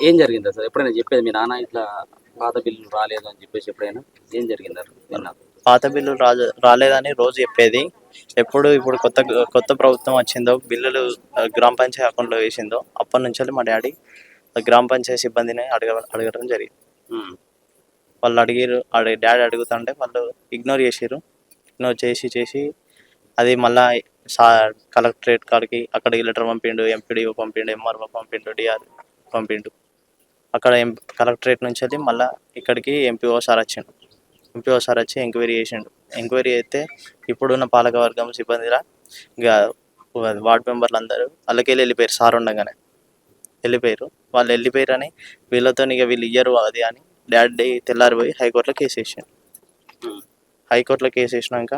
ఏం జరిగింది అసలు? ఎప్పుడైనా చెప్పేది మీ నాన్న ఇట్లా పాత బిల్లులు రాలేదు అని చెప్పేసి ఎప్పుడైనా ఏం జరిగింది నిన్న? పాత బిల్లులు రాలేదని రోజు చెప్పేది. ఇప్పుడు కొత్త కొత్త ప్రభుత్వం వచ్చిందో బిల్లులు గ్రామ పంచాయతీ అకౌంట్లో వేసిందో అప్పటి నుంచి మా డాడీ గ్రామ పంచాయతీ సిబ్బందిని అడగడం జరిగింది. వాళ్ళు డాడీ అడుగుతుంటే వాళ్ళు ఇగ్నోర్ చేసిర్రు. ఇగ్నోర్ చేసి అది మళ్ళీ కలెక్టరేట్ కాడికి అక్కడికి లెటర్ పంపిండు, ఎంపీడీఓ పంపిండు, ఎంఆర్ఓ పంపిండు, డిఆర్ పంపిండు. అక్కడ కలెక్టరేట్ నుంచి మళ్ళీ ఇక్కడికి ఎంపీఓ సార్ వచ్చిండు. ఎంపీఓ సార్ వచ్చి ఎంక్వైరీ చేసిండు. ఎంక్వైరీ అయితే ఇప్పుడున్న పాలకవర్గం సిబ్బందిలా ఇంకా వార్డు మెంబర్లు అందరూ వాళ్ళకెళ్ళి వెళ్ళిపోయారు. సార్ ఉండగానే వెళ్ళిపోయారు. వాళ్ళు వెళ్ళిపోయారని వీళ్ళతో ఇక వీళ్ళు ఇయ్యరు అది అని డాడీ తెల్లారిపోయి హైకోర్టులో కేసు వేసాడు. హైకోర్టులో కేసు వేసినాక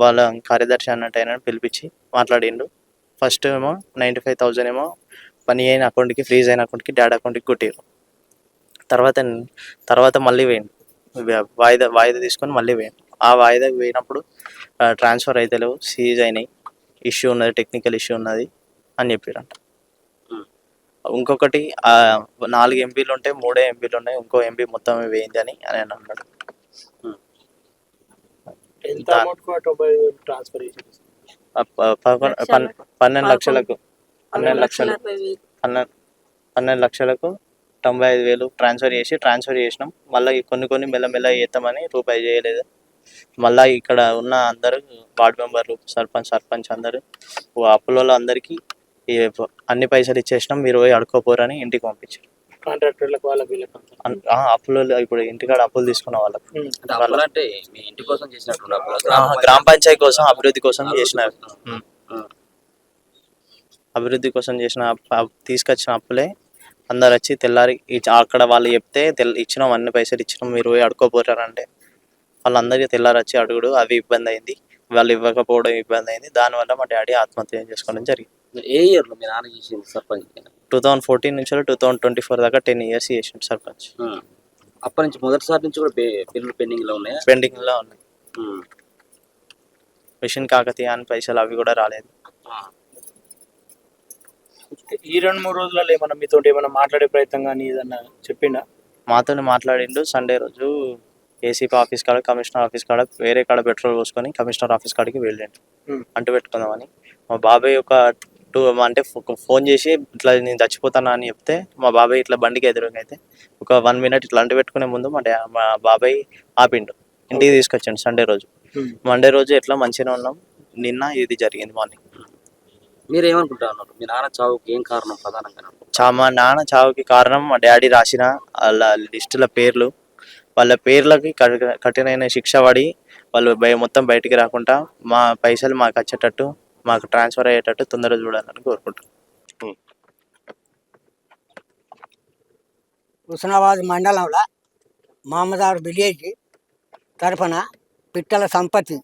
వాళ్ళ కార్యదర్శి అన్నట్టు అయినా పిలిపించి మాట్లాడిండు. ఫస్ట్ ఏమో 95,000 ఏమో పని అయిన అకౌంట్కి, ఫ్రీజ్ అయిన అకౌంట్కి, డాడీ అకౌంట్కి కొట్టారు. తర్వాత మళ్ళీ వేయండి వాయిదా తీసుకొని మళ్ళీ వేయండి. ఆ వాయిదాకి పోయినప్పుడు ట్రాన్స్ఫర్ అయితే లేవు, సీజ్ అయినాయి, ఇష్యూ ఉన్నది, టెక్నికల్ ఇష్యూ ఉన్నది అని చెప్పారంట. ఇంకొకటి 4 ఎంపీలు ఉంటే 3 ఎంపీలు ఉన్నాయి, ఇంకో ఎంపీ మొత్తం వేయింది అని ఆయన అన్నాడు. 12 లక్షలకు 95,000 ట్రాన్స్ఫర్ చేసినాం. మళ్ళీ కొన్ని మెల్లమెల్ల చేస్తామని రూపాయి చేయలేదు. మళ్ళీ ఇక్కడ ఉన్న అందరూ వార్డు మెంబర్లు, సర్పంచ్ అందరూ అప్పులలో అందరికీ అన్ని పైసలు ఇచ్చేసినాం, మీరు పోయి అడుకోపోరని ఇంటికి పంపించారు. కాంట్రాక్టర్లకు అప్పులు ఇప్పుడు ఇంటికాడ అప్పులు తీసుకున్న వాళ్ళకు గ్రామ పంచాయతీ కోసం అభివృద్ధి కోసం చేసిన తీసుకొచ్చిన అప్పులే అందరు వచ్చి తెల్లారి అక్కడ వాళ్ళు చెప్తే ఇచ్చినాం, అన్ని పైసలు ఇచ్చినాం, మీరు పోయి అడుకోపోరారంటే వాళ్ళందరికీ తెల్లారి వచ్చి అడుగుడు అవి ఇబ్బంది అయింది, వాళ్ళు ఇవ్వకపోవడం ఇబ్బంది అయింది. దానివల్ల మా డాడీ ఆత్మహత్య చేసుకోవడం జరిగింది. ఏ ఇయర్లో మీ నాన్న చేసింది సర్పంచ్? 2014 నుంచి 2024 దాకా 10 years చేసిండు సర్పంచ్. అప్పటి నుంచి మొదటిసారి నుంచి కూడా బిల్లులు పెండింగ్లో ఉన్నాయి. మిషన్ కాకతీయ అని పైసలు అవి కూడా రాలేదు. ఈ 2-3 రోజులలో ఏమన్నా మీతో ఏమన్నా మాట్లాడే ప్రయత్నం కానీ ఏదన్నా చెప్పిండా? మాతో మాట్లాడిండు. సండే రోజు ఏసీపీ ఆఫీస్ కాడ, కమిషనర్ ఆఫీస్ కాడ వేరే కాడ పెట్రోల్ పోసుకొని కమిషనర్ ఆఫీస్ కాడికి వెళ్ళిండు అంటు పెట్టుకుందామని. మా బాబాయ్ ఫోన్ చేసి ఇట్లా నేను చచ్చిపోతానా అని చెప్తే మా బాబాయ్ ఇట్లా బండికి ఎదురుగా అయితే ఒక 1 minute ఇట్లా అంటు పెట్టుకునే ముందు మా బాబాయ్ ఆపిండు, ఇంటికి తీసుకొచ్చాడు. సండే రోజు, మండే రోజు ఎట్లా మంచిగా ఉన్నాం. నిన్న ఇది జరిగింది మార్నింగ్. మీరు ఏమనుకుంటా ఉన్నారు? మీ నాన్న చావుకి ఏం కారణం ప్రధానంగా? మా నాన్న చావుకి కారణం మా డాడీ రాసిన వాళ్ళ లిస్టుల పేర్లు, వాళ్ళ పేర్లకి కఠినమైన శిక్ష పడి వాళ్ళు మొత్తం బయటికి రాకుండా మా పైసలు మాకు వచ్చేటట్టు, మాకు ట్రాన్స్ఫర్ అయ్యేటట్టు తొందరగా చూడాలని కోరుకుంటాం. హుస్నాబాద్ మండలంలో మహమ్మదార్ విలేజ్ తరఫున పిట్టల సంపత్తి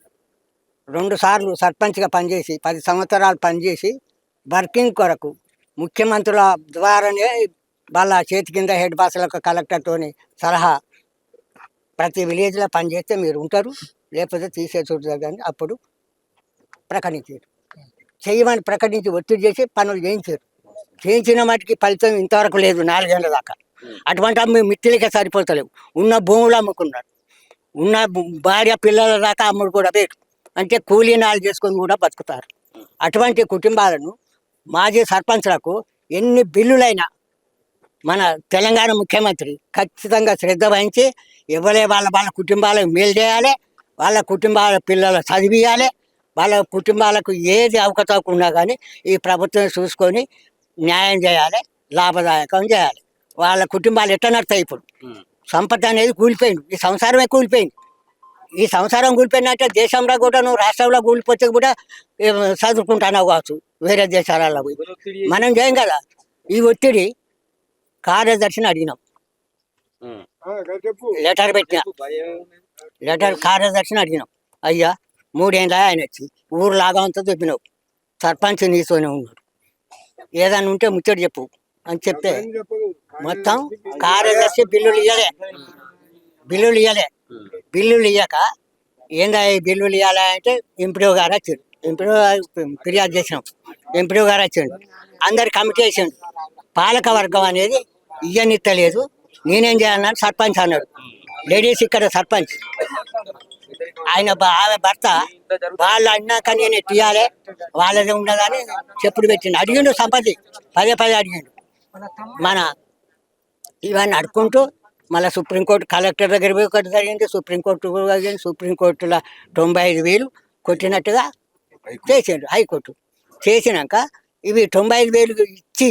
2 సార్లు సర్పంచ్గా పనిచేసి 10 సంవత్సరాలు పనిచేసి వర్కింగ్ కొరకు ముఖ్యమంత్రుల ద్వారానే వాళ్ళ చేతి కింద హెడ్ బాస్లకు కలెక్టర్తోని సలహా ప్రతి విలేజ్లో పనిచేస్తే మీరు ఉంటారు, లేకపోతే తీసేసుకుంటారు కానీ అప్పుడు ప్రకటించారు. చేయమని ప్రకటించి ఒత్తిడి చేసి పనులు చేయించిన వాటికి ఫలితం ఇంతవరకు లేదు, 4 ఏళ్ళ దాకా. అటువంటి మిత్తులకే సరిపోతలేవు. ఉన్న భూములు అమ్ముకున్నారు, ఉన్న భార్య పిల్లల దాకా అమ్ముడు కూడా వేరు, అంటే కూలీనాలు చేసుకొని కూడా బతుకుతారు. అటువంటి కుటుంబాలను మాజీ సర్పంచ్లకు ఎన్ని బిల్లులైనా మన తెలంగాణ ముఖ్యమంత్రి ఖచ్చితంగా శ్రద్ధ వహించి వాళ్ళ కుటుంబాలకు మేలు చేయాలి, వాళ్ళ కుటుంబాల పిల్లలు చదివియాలి, వాళ్ళ కుటుంబాలకు ఏది అవకతవక ఉన్నా కానీ ఈ ప్రభుత్వం చూసుకొని న్యాయం చేయాలి, లాభదాయకం చేయాలి. వాళ్ళ కుటుంబాలు ఎట్లా నడతాయి? ఇప్పుడు సంపద అనేది కూలిపోయింది, ఈ సంసారమే కూలిపోయింది. ఈ సంసారం కూలిపోయినట్టే దేశంలో కూడా, నువ్వు రాష్ట్రంలో కూలిపోతే కూడా చదువుకుంటున్నావు కావచ్చు వేరే దేశాలలో పోయి. మనం చేయం కదా. ఈ ఒత్తిడి కార్యదర్శిని అడిగినాం, లెటర్ కార్యదర్శిని అడిగినాం. అయ్యా 3 ఏళ్ళ ఆయన వచ్చి ఊరు లాగా అంతా చెప్పినావు, సర్పంచ్ నీతోనే ఉన్నాడు, ఏదైనా ఉంటే ముచ్చట చెప్పు అని చెప్తే మొత్తం కార్యదర్శి బిల్లులు ఇయ్యక ఏందా ఈ బిల్లులు ఇవ్వాలి అంటే ఎంపీడీఓ గారు వచ్చాడు. ఫిర్యాదు చేసినాం, ఎంపీడీఓ గారు వచ్చాడు, అందరు కమిటీ వేసాడు. పాలక వర్గం అనేది ఇయ్యనిత్తలేదు. నేనేం చేయాలన్నాడు సర్పంచ్ అన్నాడు. లేడీస్ ఇక్కడ సర్పంచ్ ఆయన ఆమె భర్త వాళ్ళు అన్నాక నేను తీయాలి వాళ్ళది ఉండదని చెప్పుడు పెట్టిండు. అడిగిండు సంపతి పదే పదే అడిగిండు. మన ఇవన్నీ అడుక్కుంటూ మళ్ళీ సుప్రీంకోర్టు కలెక్టర్ దగ్గర పోయి ఒకటి జరిగింది. సుప్రీంకోర్టు జరిగింది. సుప్రీంకోర్టులో 95,000 కొట్టినట్టుగా చేసిండు హైకోర్టు. చేసినాక ఇవి 95,000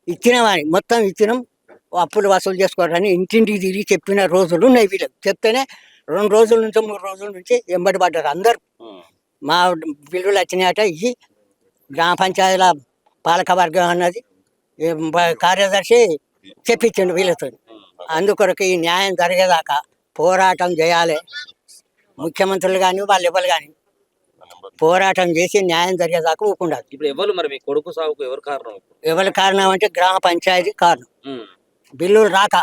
ఇచ్చినవాని మొత్తం ఇచ్చినాం, అప్పులు వసూలు చేసుకోవాలని ఇంటింటికి తిరిగి చెప్పిన రోజులు ఉన్నాయి. వీళ్ళకి చెప్తేనే 2 రోజుల నుంచి 3 రోజుల నుంచి ఎంబడి పడ్డారు అందరు. మా బిల్లులు వచ్చినాయట. ఇవి గ్రామ పంచాయతీల పాలక వర్గం అన్నది కార్యదర్శి చెప్పించండు వీళ్ళతో. అందుకొరకు ఈ న్యాయం జరిగేదాకా పోరాటం చేయాలి. ముఖ్యమంత్రులు కానీ వాళ్ళు ఎవరు కానీ పోరాటం చేసి న్యాయం జరిగేదాకా ఊకుండాలి. ఇప్పుడు ఎవరు మరి మీ కొడుకు సాగుకు ఎవరు కారణం? ఎవరి కారణం అంటే గ్రామ పంచాయతీ కారణం. బిల్లులు రాక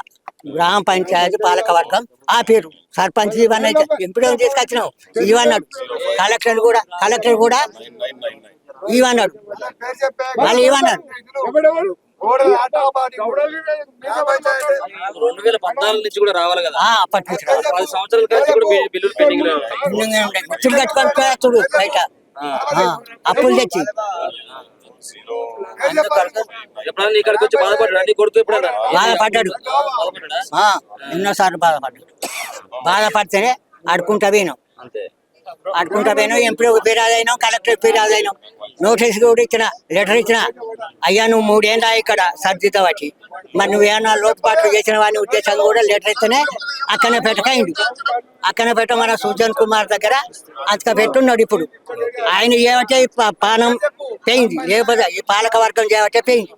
గ్రామ పంచాయతీ పాలక వర్గం ఆపేరు. సర్పంచ్ ఇవన్నీ అయితే ఎంపీడీ తీసుకొచ్చినావు ఇవన్నాడు. కలెక్టర్ కూడా ఇవన్నాడు. మళ్ళీ ఇవన్నాడు. 2014 నుంచి కూడా రావాలి కదా. అప్పటి నుంచి 10 సంవత్సరాల నుంచి కూడా బిల్లులు పెండింగ్ లో గుర్తులు కట్టుకొని చూడు బయట అప్పులు తెచ్చి. ఎప్పుడన్నా ఇక్కడికి వచ్చి బాధపడ్డా నీ కొడుకు? ఎప్పుడన్నా బాధపడ్డాడు. ఎన్నోసార్లు బాధపడితేనే అడుకుంటా పోయినాం. అంతే అడుకుంటా పోయినాం. ఎంపీ ఫిర్యాదు అయినాం, కలెక్టర్ ఫిర్యాదు అయినాం, నోటీస్ కూడా ఇచ్చిన, లెటర్ ఇచ్చిన. అయ్యా నువ్వు 3 ఏళ్ళ ఇక్కడ సర్దితో బట్టి మరి నువ్వు ఏమన్నా లోటుపాట్లు చేసిన వాడిని ఉద్దేశంగా కూడా లెటర్ ఇస్తేనే అక్కడనే పెట్టకైంది. అక్కడనే పెట్ట మన సుజన్ కుమార్ దగ్గర అంతగా పెట్టున్నాడు. ఇప్పుడు ఆయన చేయబట్టే పానం పోయింది, లేకపోతే ఈ పాలక వర్గం చేయబట్టే పోయింది.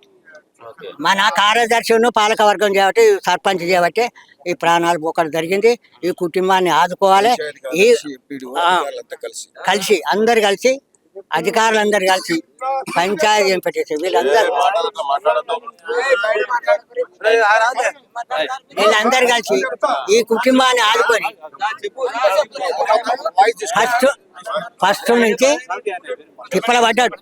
మన కార్యదర్శి పాలక వర్గం చేయబట్టి సర్పంచ్ చేయబట్టే ఈ ప్రాణాలు పోకడం జరిగింది. ఈ కుటుంబాన్ని ఆదుకోవాలి. ఈ కలిసి అందరు కలిసి అధికారులు అందరు కలిసి పంచాయతీ పెట్టేసి వీళ్ళందరూ కలిసి ఈ కుటుంబాన్ని ఆదుకొని ఫస్ట్ నుంచి తిప్పల పడ్డాడు.